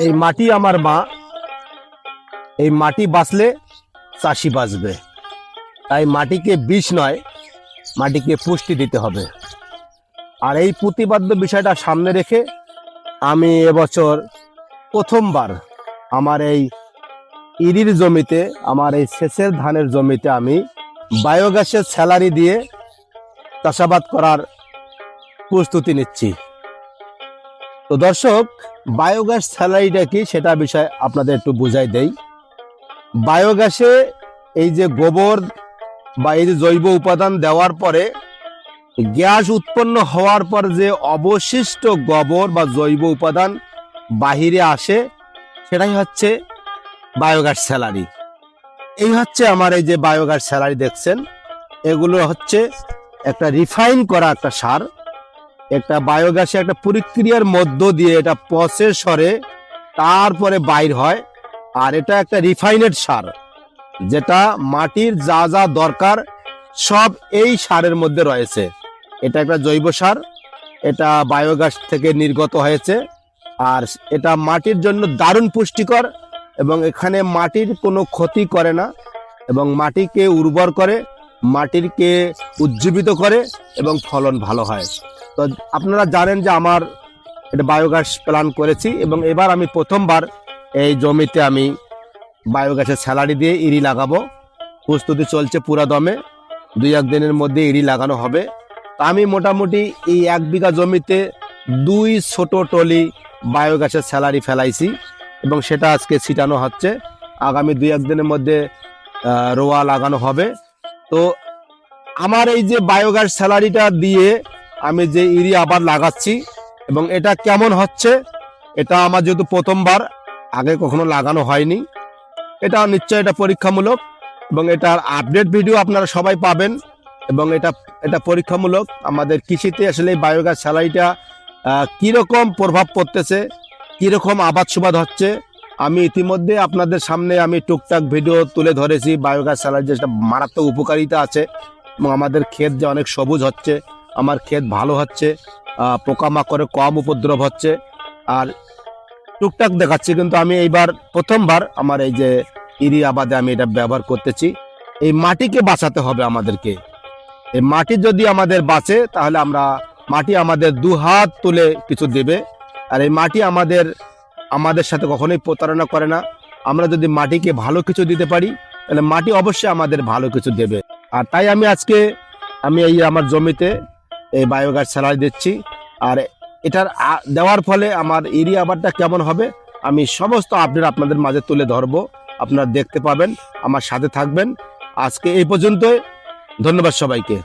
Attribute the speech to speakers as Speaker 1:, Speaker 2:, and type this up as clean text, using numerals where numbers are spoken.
Speaker 1: এই মাটি আমার মা, এই মাটি বাঁচলে চাষি বাঁচবে। তাই মাটিকে বিষ নয়, মাটিকে পুষ্টি দিতে হবে। আর এই প্রতিপাদ্য বিষয়টা সামনে রেখে আমি এবছর প্রথমবার আমার এই ইরির জমিতে, আমার এই সেচের ধানের জমিতে আমি বায়োগ্যাসের স্যালারি দিয়ে চাষাবাদ করার প্রস্তুতি নিচ্ছি। তো দর্শক, বায়োগ্যাস স্যালারিটা কি সেটা বিষয় আপনাদের একটু বুঝাই দেই। বায়োগ্যাসে এই যে গোবর বা এই যে জৈব উপাদান দেওয়ার পরে গ্যাস উৎপন্ন হওয়ার পর যে অবশিষ্ট গোবর বা জৈব উপাদান বাহিরে আসে, সেটাই হচ্ছে বায়োগ্যাস স্যালারি। এই হচ্ছে আমার এই যে বায়োগ্যাস স্যালারি দেখছেন, এগুলো হচ্ছে একটা রিফাইন করা একটা সার। একটা বায়োগ্যাসে একটা প্রক্রিয়ার মধ্য দিয়ে এটা প্রসেস করে তারপরে বাইর হয়। আর এটা একটা রিফাইনেড সার, যেটা মাটির যা যা দরকার সব এই সারের মধ্যে রয়েছে। এটা একটা জৈব সার, এটা বায়োগ্যাস থেকে নির্গত হয়েছে। আর এটা মাটির জন্য দারুণ পুষ্টিকর এবং এখানে মাটির কোনো ক্ষতি করে না এবং মাটিকে উর্বর করে, মাটিকে উজ্জীবিত করে এবং ফলন ভালো হয়। তো আপনারা জানেন যে আমার এটা বায়োগ্যাস প্ল্যান করেছি এবং এবার আমি প্রথমবার এই জমিতে আমি বায়োগ্যাসের স্যালারি দিয়ে ইরি লাগাবো। প্রস্তুতি চলছে পুরা দমে, 2-1 দিনের মধ্যে ইরি লাগানো হবে। তা আমি মোটামুটি এই 1 বিঘা জমিতে 2 ছোট টলি বায়োগ্যাসের স্যালারি ফেলাইছি এবং সেটা আজকে ছিটানো হচ্ছে। আগামী 2-1 দিনের মধ্যে রোয়া লাগানো হবে। তো আমার এই যে বায়োগ্যাস স্যালারিটা দিয়ে আমি যে ইরি আবার লাগাচ্ছি এবং এটা কেমন হচ্ছে, এটা আমার যেহেতু প্রথমবার, আগে কখনো লাগানো হয়নি, এটা নিশ্চয় এটা পরীক্ষামূলক এবং এটার আপডেট ভিডিও আপনারা সবাই পাবেন। এবং এটা পরীক্ষামূলক আমাদের কৃষিতে আসলে বায়োগ্যাস স্যালারিটা কীরকম প্রভাব পড়তেছে, কীরকম আবাদ সুবাদ হচ্ছে, আমি ইতিমধ্যে আপনাদের সামনে আমি টুকটাক ভিডিও তুলে ধরেছি। বায়োগ্যাস স্যালারি যেটা মারাত্মক উপকারিতা আছে এবং আমাদের ক্ষেত যে অনেক সবুজ হচ্ছে, আমার ক্ষেত ভালো হচ্ছে, পোকামাকড়ে কম উপদ্রব হচ্ছে, আর টুকটাক দেখাচ্ছি। কিন্তু আমি এইবার প্রথমবার আমার এই যে ইরি আবাদে আমি এটা ব্যবহার করতেছি। এই মাটিকে বাঁচাতে হবে আমাদেরকে। এই মাটি যদি আমাদের বাঁচে তাহলে মাটি আমাদের 2 হাত তুলে কিছু দেবে। আর এই মাটি আমাদের সাথে কখনোই প্রতারণা করে না। আমরা যদি মাটিকে ভালো কিছু দিতে পারি তাহলে মাটি অবশ্যই আমাদের ভালো কিছু দেবে। আর তাই আমি আজকে এই আমার জমিতে এই বায়োগ্যাস স্যালারি দিচ্ছি। আর এটার দেওয়ার ফলে আমার ইরি আবাদটা কেমন হবে আমি সমস্ত আপডেট আপনাদের মাঝে তুলে ধরবো। আপনারা দেখতে পাবেন, আমার সাথে থাকবেন। আজকে এই পর্যন্তই। ধন্যবাদ সবাইকে।